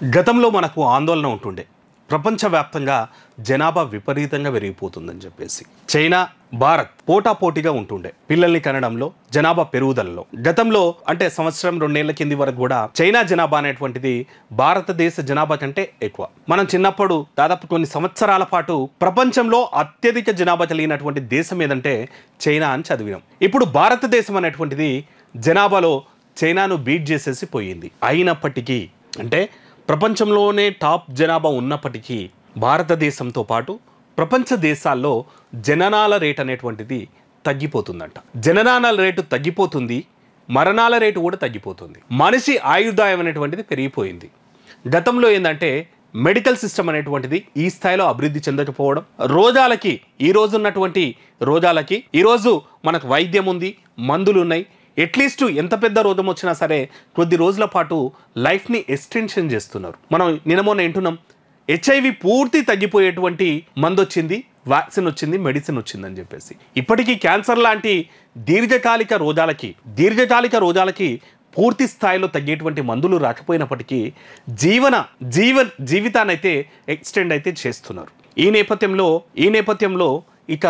గతంలో మనకు ఆందోళన ఉంటుండే ప్రపంచవ్యాప్తంగా జనాభా విపరీతంగా పెరిగిపోతుందని చెప్పేసి చైనా భారత్ పోటాపోటీగా ఉంటుండే పిల్లల్ని కనడంలో జనాభా పెరుగుదలలో గతంలో అంటే సంవత్సరం రెండేళ్ల కింది వరకు కూడా చైనా జనాభా అనేటువంటిది భారతదేశ జనాభా కంటే ఎక్కువ. మనం చిన్నప్పుడు దాదాపు కొన్ని సంవత్సరాల పాటు ప్రపంచంలో అత్యధిక జనాభా కలిగినటువంటి దేశం ఏదంటే చైనా అని చదివినాం. ఇప్పుడు భారతదేశం అనేటువంటిది జనాభాలో చైనాను బీట్ చేసేసి పోయింది. అయినప్పటికీ అంటే ప్రపంచంలోనే టాప్ జనాభా ఉన్నప్పటికీ భారతదేశంతో పాటు ప్రపంచ దేశాల్లో జననాల రేట్ అనేటువంటిది తగ్గిపోతుందంట. జననాల రేటు తగ్గిపోతుంది, మరణాల రేటు కూడా తగ్గిపోతుంది. మనిషి ఆయుర్దాయం అనేటువంటిది పెరిగిపోయింది. గతంలో ఏంటంటే మెడికల్ సిస్టమ్ అనేటువంటిది ఈ స్థాయిలో అభివృద్ధి చెందకపోవడం, రోజాలకి ఈరోజు మనకు వైద్యం ఉంది, మందులు ఉన్నాయి. అట్లీస్ట్ ఎంత పెద్ద రోగం వచ్చినా సరే కొద్ది రోజుల పాటు లైఫ్ని ఎక్స్టెన్షన్ చేస్తున్నారు. మనం నిన్నమొన్న వింటున్నాం HIV పూర్తి తగ్గిపోయేటువంటి మందు వచ్చింది, వ్యాక్సిన్ వచ్చింది, మెడిసిన్ వచ్చిందని చెప్పేసి. ఇప్పటికీ క్యాన్సర్ లాంటి దీర్ఘకాలిక రోజాలకి పూర్తి స్థాయిలో తగ్గేటువంటి మందులు రాకపోయినప్పటికీ జీవితాన్ని అయితే ఎక్స్టెండ్ అయితే చేస్తున్నారు. ఈ నేపథ్యంలో ఇక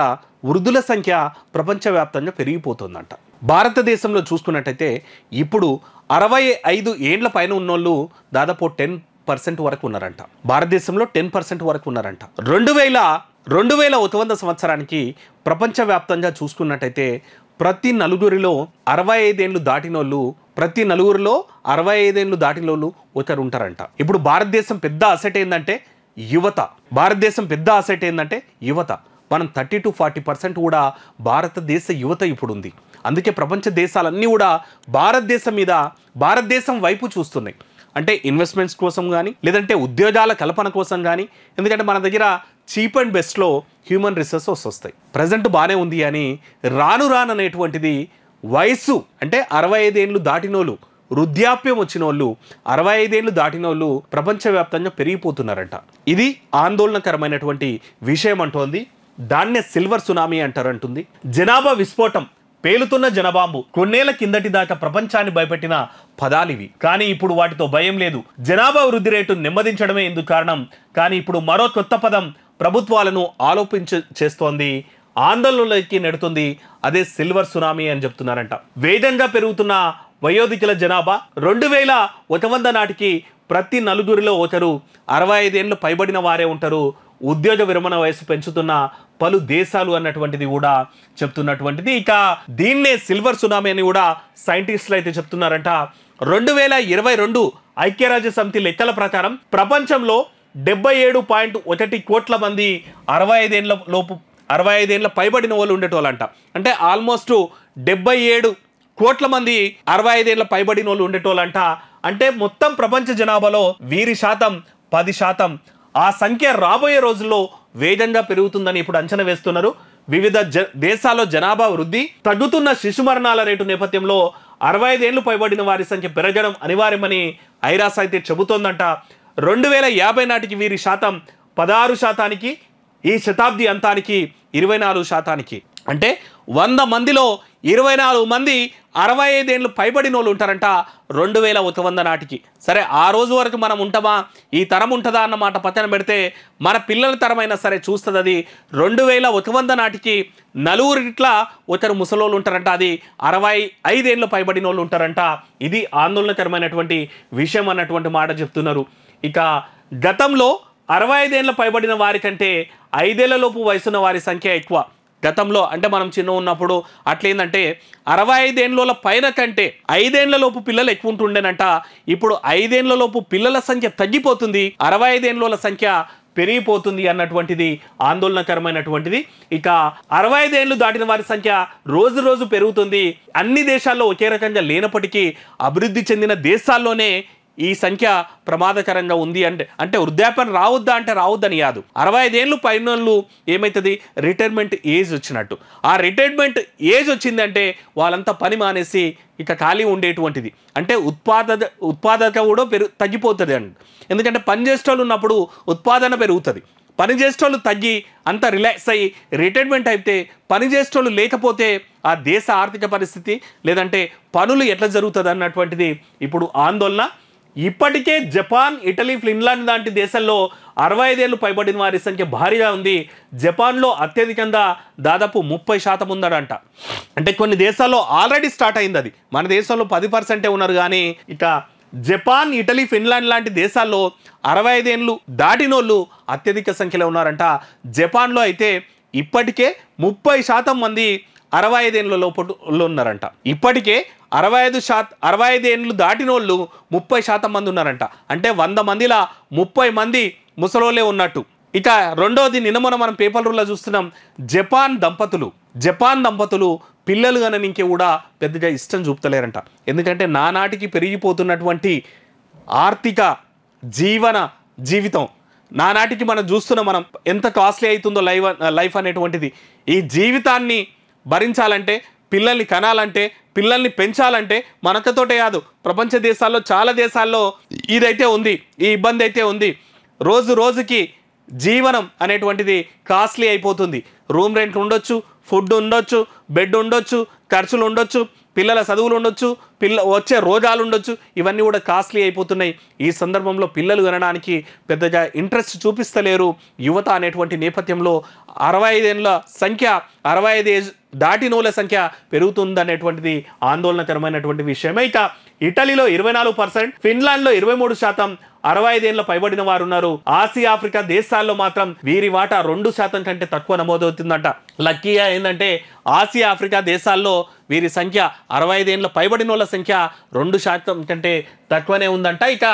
వృద్ధుల సంఖ్య ప్రపంచవ్యాప్తంగా పెరిగిపోతుందంట. భారతదేశంలో చూసుకున్నట్టయితే ఇప్పుడు 65 ఏండ్ల పైన ఉన్నోళ్ళు దాదాపు 10% వరకు ఉన్నారంట. భారతదేశంలో 10% వరకు ఉన్నారంట. 2100 సంవత్సరానికి ప్రపంచవ్యాప్తంగా చూసుకున్నట్టయితే ప్రతి నలుగురిలో 65 ఏండ్లు దాటినోళ్ళు ఒకరు ఉంటారంట. ఇప్పుడు భారతదేశం పెద్ద అసెట్ ఏంటంటే యువత. మనం 30 to 40% కూడా భారతదేశ యువత ఇప్పుడు ఉంది. అందుకే ప్రపంచ దేశాలన్నీ కూడా భారతదేశం వైపు చూస్తున్నాయి. అంటే ఇన్వెస్ట్మెంట్స్ కోసం కానీ లేదంటే ఉద్యోగాల కల్పన కోసం కానీ. ఎందుకంటే మన దగ్గర చీప్ అండ్ బెస్ట్లో హ్యూమన్ రిసోర్సెస్ వస్తాయి. ప్రజెంట్ బాగానే ఉంది అని రాను అనేటువంటిది వయసు అంటే 65 ఏండ్లు దాటినోళ్ళు, వృద్ధాప్యం వచ్చిన వాళ్ళు 65 ఏండ్లు దాటినోళ్ళు ప్రపంచవ్యాప్తంగా పెరిగిపోతున్నారంట. ఇది ఆందోళనకరమైనటువంటి విషయం అంటోంది. దాన్నే సిల్వర్ సునామీ అంటారంటుంది. జనాభా విస్ఫోటం, పేలుతున్న జనబాంబు కొన్నేళ్ల కిందటి దాకా ప్రపంచాన్ని భయపెట్టిన పదాలివి. కానీ ఇప్పుడు వాటితో భయం లేదు. జనాభా వృద్ధి రేటు నెమ్మదించడమే ఇందుకు కారణం. కానీ ఇప్పుడు మరో కొత్త పదం ప్రభుత్వాలను చేస్తోంది, ఆందోళనలోకి నెడుతుంది. అదే సిల్వర్ సునామీ అని చెప్తున్నారంట. వేగంగా పెరుగుతున్న వయోధికుల జనాభా 2100 నాటికి ప్రతి నలుగురిలో ఒకరు 65 ఏండ్లు పైబడిన వారే ఉంటారు. ఉద్యోగ విరమణ వయసు పెంచుతున్న పలు దేశాలు అన్నటువంటిది కూడా చెప్తున్నటువంటిది. ఇక దీన్నే సిల్వర్ సునామీ అని కూడా సైంటిస్టులు అయితే చెప్తున్నారంట. 2022 ఐక్యరాజ్య సమితి లెక్కల ప్రకారం ప్రపంచంలో 77.1 కోట్ల మంది 65 ఏండ్ల పైబడిన వాళ్ళు ఉండేటోళ్ళంట. అంటే ఆల్మోస్ట్ 77 కోట్ల మంది 65 ఏండ్ల పైబడిన వాళ్ళు ఉండేటోళ్ళంట. అంటే మొత్తం ప్రపంచ జనాభాలో వీరి శాతం 10%. ఆ సంఖ్య రాబోయే రోజుల్లో వేగంగా పెరుగుతుందని ఇప్పుడు అంచనా వేస్తున్నారు. వివిధ దేశాల్లో జనాభా వృద్ధి, తగ్గుతున్న శిశు మరణాల రేటు నేపథ్యంలో 65 ఏండ్లు పైబడిన వారి సంఖ్య పెరగడం అనివార్యమని ఐరాస అయితే చెబుతోందంట. 2050 నాటికి వీరి శాతం 16%, ఈ శతాబ్ది అంతానికి 24%. అంటే 100 మందిలో 24 మంది 65 ఏండ్లు పైబడిన వాళ్ళు ఉంటారంట 2100 నాటికి. సరే, ఆ రోజు వరకు మనం ఉంటామా, ఈ తరం ఉంటుందా అన్నమాట పక్కన పెడితే మన పిల్లల తరమైనా సరే చూస్తుంది. అది 2100 నాటికి నలుగురిట్లా ఒకరు ముసలోళ్ళు ఉంటారంట. అది 65 ఏండ్లు పైబడిన వాళ్ళు ఉంటారంట. ఇది ఆందోళనకరమైనటువంటి విషయం అన్నటువంటి మాట చెప్తున్నారు. ఇక గతంలో 65 ఏండ్ల పైబడిన వారి కంటే 5 ఏళ్ల లోపు వయసున్న వారి సంఖ్య ఎక్కువ. గతంలో అంటే మనం చిన్న ఉన్నప్పుడు అట్లేందంటే 65 ఏండ్ల పైన కంటే 5 ఏండ్ల లోపు పిల్లలు ఎక్కువ ఉంటుండేనంట. ఇప్పుడు 5 ఏండ్ల లోపు పిల్లల సంఖ్య తగ్గిపోతుంది, 65 ఏండ్ల సంఖ్య పెరిగిపోతుంది అన్నటువంటిది ఆందోళనకరమైనటువంటిది. ఇక 65 ఏండ్లు దాటిన వారి సంఖ్య రోజు పెరుగుతుంది. అన్ని దేశాల్లో ఒకే రకంగా లేనప్పటికీ అభివృద్ధి చెందిన దేశాల్లోనే ఈ సంఖ్య ప్రమాదకరంగా ఉంది. అంటే వృద్ధాప్యం రావద్దని కాదు, 65 ఏండ్లు పైన ఏమవుతుంది, రిటైర్మెంట్ ఏజ్ వచ్చినట్టు. ఆ రిటైర్మెంట్ ఏజ్ వచ్చిందంటే వాళ్ళంతా పని మానేసి ఇక ఖాళీ ఉండేటువంటిది. అంటే ఉత్పాదక కూడా తగ్గిపోతుంది అండి. ఎందుకంటే పని చేసేటోళ్ళు ఉన్నప్పుడు ఉత్పాదన పెరుగుతుంది. పని చేసేటోళ్ళు తగ్గి అంత రిలాక్స్ అయ్యి రిటైర్మెంట్ అయితే పని చేసేటోళ్ళు లేకపోతే ఆ దేశ ఆర్థిక పరిస్థితి లేదంటే పనులు ఎట్లా జరుగుతుంది అన్నటువంటిది ఇప్పుడు ఆందోళన. ఇప్పటికే జపాన్, ఇటలీ, ఫిన్లాండ్ లాంటి దేశాల్లో 65 ఏళ్ళు పైబడిన వారి సంఖ్య భారీగా ఉంది. జపాన్లో అత్యధికంగా దాదాపు 30% ఉందడంట. అంటే కొన్ని దేశాల్లో ఆల్రెడీ స్టార్ట్ అయింది అది. మన దేశంలో 10% ఉన్నారు కానీ ఇక జపాన్, ఇటలీ, ఫిన్లాండ్ లాంటి దేశాల్లో 65 ఏళ్ళు దాటినోళ్ళు అత్యధిక సంఖ్యలో ఉన్నారంట. జపాన్లో అయితే ఇప్పటికే 30% మంది 65 ఏళ్ళ లోపల ఉన్నారంట. ఇప్పటికే 65 ఏళ్ళు దాటినోళ్ళు 30% మంది ఉన్నారంట. అంటే 100 మందిలా 30 మంది ముసలోళ్ళే ఉన్నట్టు. ఇక రెండోది, నిన్న మనం పేపర్లో చూస్తున్నాం, జపాన్ దంపతులు పిల్లలు కననీకి కూడా పెద్దగా ఇష్టం చూపుతలేరంట. ఎందుకంటే నానాటికి పెరిగిపోతున్నటువంటి ఆర్థిక జీవితం నానాటికి మనం చూస్తున్నాం, మనం ఎంత కాస్ట్లీ అవుతుందో లైఫ్ అనేటువంటిది. ఈ జీవితాన్ని భరించాలంటే, పిల్లల్ని కనాలంటే, పిల్లల్ని పెంచాలంటే మనకతోటే కాదు, ప్రపంచ దేశాల్లో చాలా దేశాల్లో ఇదైతే ఉంది, ఈ ఇబ్బంది అయితే ఉంది. రోజుకి జీవనం అనేటువంటిది కాస్ట్లీ అయిపోతుంది. రూమ్ రెంట్ ఉండొచ్చు, ఫుడ్ ఉండొచ్చు, బెడ్ ఉండొచ్చు, ఖర్చులు ఉండొచ్చు, పిల్లల చదువులు ఉండొచ్చు, వచ్చే రోజాలు ఉండొచ్చు, ఇవన్నీ కూడా కాస్ట్లీ అయిపోతున్నాయి. ఈ సందర్భంలో పిల్లలు కనడానికి పెద్దగా ఇంట్రెస్ట్ చూపిస్తలేరు యువత అనేటువంటి నేపథ్యంలో 65 ఏళ్ళ సంఖ్య, 65 ఏజ్ దాటినోళ్ళ సంఖ్య పెరుగుతుందనేటువంటిది ఆందోళనకరమైనటువంటి విషయమే. ఇక ఇటలీలో 24%, ఫిన్లాండ్లో 23% 65 ఏళ్ళ పైబడిన వారు ఉన్నారు. ఆసియా, ఆఫ్రికా దేశాల్లో మాత్రం వీరి వాటా 2% కంటే తక్కువ నమోదవుతుందంట. లక్కీగా ఏంటంటే ఆసియా, ఆఫ్రికా దేశాల్లో వీరి సంఖ్య 65 ఏళ్ళ పైబడిన వాళ్ళ సంఖ్య 2% కంటే తక్కువనే ఉందంట. ఇక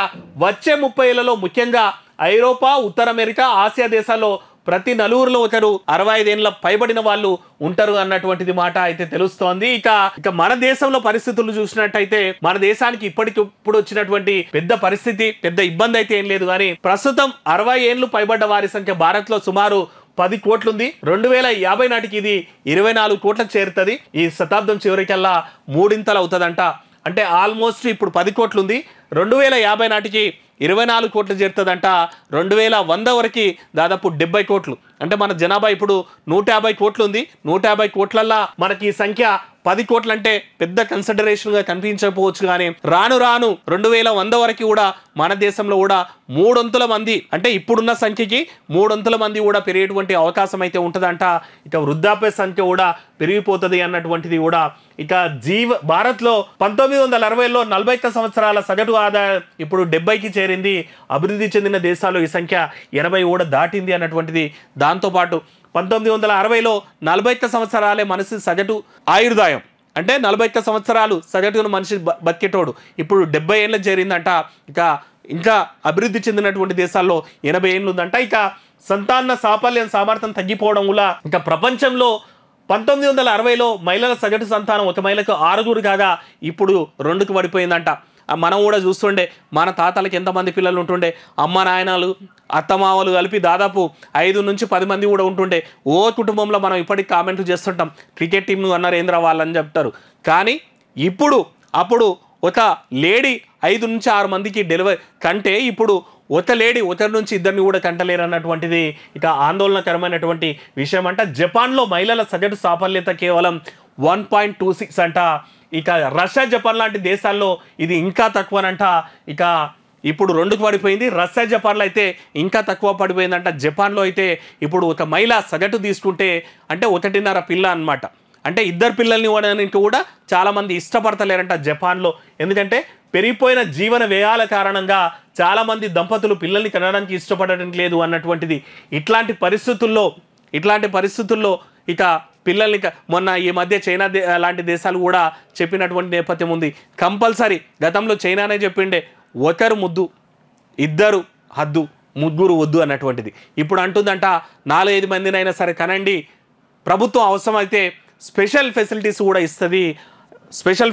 వచ్చే 30 ఏళ్లలో ముఖ్యంగా ఐరోపా, ఉత్తర అమెరికా, ఆసియా దేశాల్లో ప్రతి నలుగురిలో ఒకరు 65 ఏళ్ళ పైబడిన వాళ్ళు ఉంటారు అన్నటువంటిది మాట అయితే తెలుస్తోంది. ఇక మన దేశంలో పరిస్థితులు చూసినట్టయితే మన దేశానికి ఇప్పటికిప్పుడు వచ్చినటువంటి పెద్ద ఇబ్బంది అయితే ఏం లేదు. కానీ ప్రస్తుతం 60 ఏళ్ళు పైబడ్డ వారి సంఖ్య భారత్ లో సుమారు 10 కోట్లు ఉంది. 2050 నాటికి ఇది 24 కోట్లకు చేరుతుంది. ఈ శతాబ్దం చివరికల్లా మూడింతలు అవుతుందంట. అంటే ఆల్మోస్ట్ ఇప్పుడు 10 కోట్లు ఉంది, 2050 నాటికి 24 కోట్లు చేరుతుందంట. 2100 వరకు దాదాపు 70 కోట్లు. అంటే మన జనాభా ఇప్పుడు 150 కోట్లు ఉంది. 150 కోట్లల్లా మనకి ఈ సంఖ్య 10 కోట్లు అంటే పెద్ద కన్సిడరేషన్ గా కనిపించకపోవచ్చు. కానీ రాను 2100 వరకు కూడా మన దేశంలో కూడా 300 మంది, అంటే ఇప్పుడున్న సంఖ్యకి 300 మంది కూడా పెరిగేటువంటి అవకాశం అయితే ఉంటుందంట. ఇక వృద్ధాప్య సంఖ్య కూడా పెరిగిపోతుంది అన్నటువంటిది కూడా. ఇక భారత్లో 1960లో 41 సంవత్సరాల సగటు ఆదాయం ఇప్పుడు 70కి చేరింది. అభివృద్ధి చెందిన దేశాల్లో ఈ సంఖ్య 80 కూడా దాటింది అన్నటువంటిది. దాంతోపాటు 1960లో 41 సంవత్సరాలే మనిషి సగటు ఆయుర్దాయం, అంటే 41 సంవత్సరాలు సగటును మనిషి బతికేటోడు ఇప్పుడు 70 ఏళ్ళకి చేరిందంట. ఇంకా అభివృద్ధి చెందినటువంటి దేశాల్లో 80 ఏళ్ళు ఉందంట. ఇక సంతాన సామర్థ్యం తగ్గిపోవడం వల్ల ఇంకా ప్రపంచంలో 1960లో మహిళల సగటు సంతానం ఒక మహిళకు 6 కాగా ఇప్పుడు 2కు పడిపోయిందంట. మనం కూడా చూస్తుండే, మన తాతలకి ఎంతమంది పిల్లలు ఉంటుండే, అమ్మ నాయనలు అత్తమామలు కలిపి దాదాపు 5 నుంచి 10 మంది కూడా ఉంటుండే. ఓ కుటుంబంలో మనం ఇప్పటికి కామెంట్ చేస్తుంటాం, క్రికెట్ టీంను అన్నారు ఏంద్ర వాళ్ళని చెప్తారు. కానీ అప్పుడు ఒక లేడీ 5 నుంచి 6 మందికి డెలివరీ కంటే ఇప్పుడు ఒక లేడీ ఒకరి నుంచి ఇద్దరిని కూడా కంటలేరు అన్నటువంటిది ఇక ఆందోళనకరమైనటువంటి విషయం అంట. జపాన్లో మహిళల సగటు సాఫల్యత కేవలం 1.26 అంట. ఇక రష్యా, జపాన్ లాంటి దేశాల్లో ఇది ఇంకా తక్కువనంట. ఇక ఇప్పుడు 2కు పడిపోయింది. రష్యా, జపాన్లో అయితే ఇంకా తక్కువ పడిపోయిందంట. జపాన్లో అయితే ఇప్పుడు ఒక మహిళ సగటు తీసుకుంటే అంటే 1.5 పిల్ల అనమాట. అంటే 2 పిల్లల్ని ఇవ్వడానికి కూడా చాలామంది ఇష్టపడతలేరంట జపాన్లో. ఎందుకంటే పెరిగిపోయిన జీవన వ్యయాల కారణంగా చాలామంది దంపతులు పిల్లల్ని కనడానికి ఇష్టపడడం లేదు అన్నటువంటిది. ఇట్లాంటి పరిస్థితుల్లో ఇక పిల్లల్ని మొన్న ఈ మధ్య చైనా లాంటి దేశాలు కూడా చెప్పినటువంటి నేపథ్యం ఉంది. కంపల్సరీ గతంలో చైనానే చెప్పిండే, 1 ముద్దు, 2 హద్దు, 3 వద్దు అన్నటువంటిది. ఇప్పుడు అంటుందంట 4-5 మందినైనా సరే కనండి, ప్రభుత్వం అవసరమైతే స్పెషల్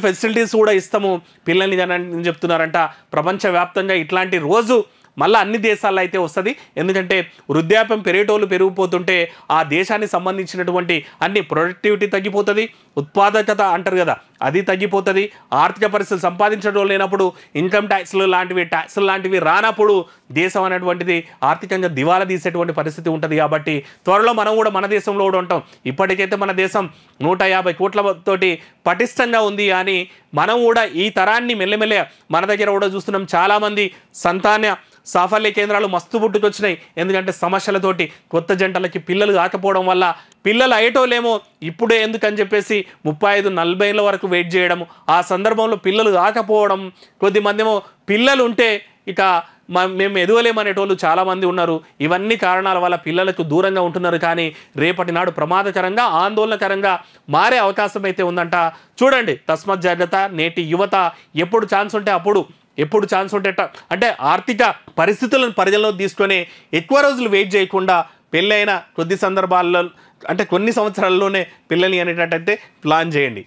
ఫెసిలిటీస్ కూడా ఇస్తాము పిల్లల్ని కనండి చెప్తున్నారంట. ప్రపంచవ్యాప్తంగా ఇట్లాంటి రోజు మళ్ళీ అన్ని దేశాల్లో అయితే వస్తుంది. ఎందుకంటే వృద్ధాప్యం పెరిగిపోతుంటే ఆ దేశానికి సంబంధించినటువంటి అన్ని ప్రొడక్టివిటీ తగ్గిపోతుంది, ఉత్పాదకత అంటారు కదా, అది తగ్గిపోతుంది. ఆర్థిక పరిస్థితులు సంపాదించడం లేనప్పుడు ఇన్కమ్ ట్యాక్స్లు లాంటివి రానప్పుడు దేశం అనేటువంటిది ఆర్థికంగా దివాలా తీసేటువంటి పరిస్థితి ఉంటుంది. కాబట్టి త్వరలో మనం కూడా మన దేశంలో కూడా ఉంటాం. ఇప్పటికైతే మన దేశం 150 కోట్లతోటి పటిష్టంగా ఉంది. కానీ మనం కూడా ఈ తరాన్ని మెల్లమెల్ల మన దగ్గర కూడా చూస్తున్నాం. చాలామంది సంతాన సాఫల్య కేంద్రాలు మస్తు పుట్టుకొచ్చినాయి. ఎందుకంటే సమస్యలతోటి కొత్త జంటలకి పిల్లలు కాకపోవడం వల్ల పిల్లలు అయ్యేటోళ్ళేమో ఇప్పుడే ఎందుకని చెప్పేసి 35-40 ఏళ్ళ వరకు వెయిట్ చేయడం, ఆ సందర్భంలో పిల్లలు కాకపోవడం, కొద్దిమంది ఏమో పిల్లలు ఉంటే ఇక మేము ఎదగలేమనేటోళ్ళు చాలామంది ఉన్నారు. ఇవన్నీ కారణాల వల్ల పిల్లలకు దూరంగా ఉంటున్నారు. కానీ రేపటి నాడు ప్రమాదకరంగా ఆందోళనకరంగా మారే అవకాశం అయితే ఉందంట. చూడండి, తస్మత్ జాగ్రత్త. నేటి యువత ఎప్పుడు ఛాన్స్ ఉంటే అప్పుడు, ఎప్పుడు ఛాన్స్ ఉంటే అంటే ఆర్థిక పరిస్థితులను పరిగణలో తీసుకొని ఎక్కువ రోజులు వెయిట్ చేయకుండా పెళ్ళైన కొద్ది సందర్భాల్లో అంటే కొన్ని సంవత్సరాల్లోనే పిల్లల్ని అనేటట్టయితే ప్లాన్ చేయండి.